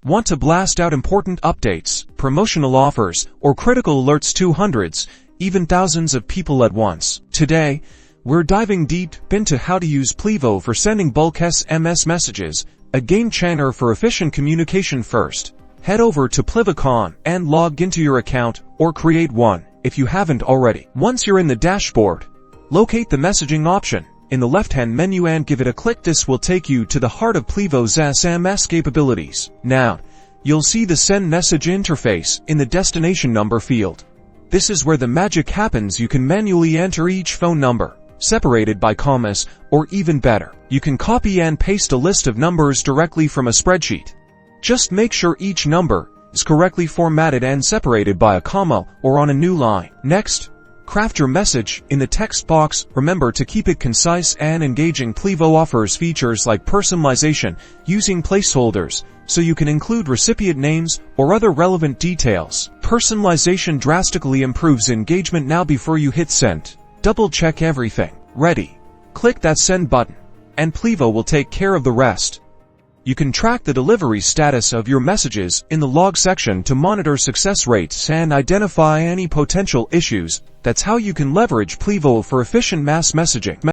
Want to blast out important updates, promotional offers, or critical alerts to hundreds, even thousands of people at once? Today, we're diving deep into how to use Plivo for sending bulk SMS messages, a game changer for efficient communication. First, head over to Plivo.com and log into your account, or create one if you haven't already. Once you're in the dashboard, locate the messaging option in the left-hand menu and give it a click. This will take you to the heart of Plivo's SMS capabilities. Now, you'll see the send message interface in the destination number field. This is where the magic happens. You can manually enter each phone number, separated by commas, or even better, you can copy and paste a list of numbers directly from a spreadsheet. Just make sure each number is correctly formatted and separated by a comma or on a new line. Next, craft your message in the text box. Remember to keep it concise and engaging. Plivo offers features like personalization, using placeholders, so you can include recipient names or other relevant details. Personalization drastically improves engagement. Now before you hit send, double check everything ready. Click that send button, and Plivo will take care of the rest. You can track the delivery status of your messages in the log section to monitor success rates and identify any potential issues. That's how you can leverage Plivo for efficient mass messaging.